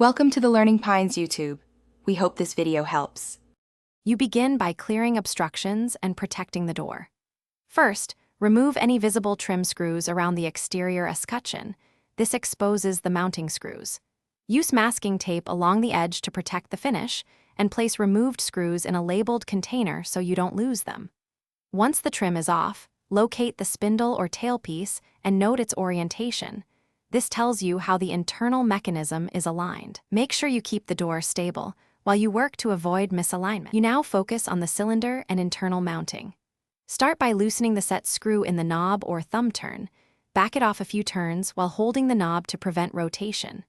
Welcome to the Learning Pines YouTube. We hope this video helps. You begin by clearing obstructions and protecting the door. First, remove any visible trim screws around the exterior escutcheon. This exposes the mounting screws. Use masking tape along the edge to protect the finish, and place removed screws in a labeled container so you don't lose them. Once the trim is off, locate the spindle or tailpiece and note its orientation. This tells you how the internal mechanism is aligned. Make sure you keep the door stable while you work to avoid misalignment. You now focus on the cylinder and internal mounting. Start by loosening the set screw in the knob or thumb turn. Back it off a few turns while holding the knob to prevent rotation.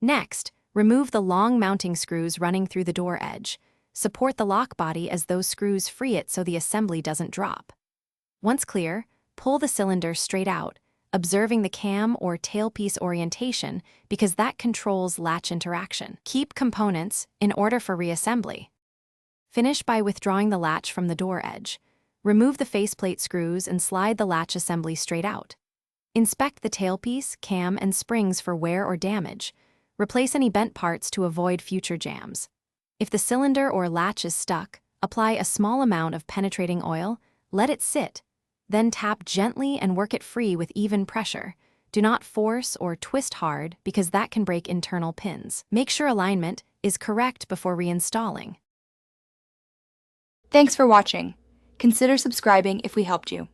Next, remove the long mounting screws running through the door edge. Support the lock body as those screws free it so the assembly doesn't drop. Once clear, pull the cylinder straight out, observing the cam or tailpiece orientation because that controls latch interaction. Keep components in order for reassembly. Finish by withdrawing the latch from the door edge. Remove the faceplate screws and slide the latch assembly straight out. Inspect the tailpiece, cam, and springs for wear or damage. Replace any bent parts to avoid future jams. If the cylinder or latch is stuck, apply a small amount of penetrating oil, let it sit, then tap gently and work it free with even pressure. Do not force or twist hard because that can break internal pins. Make sure alignment is correct before reinstalling. Thanks for watching. Consider subscribing if we helped you.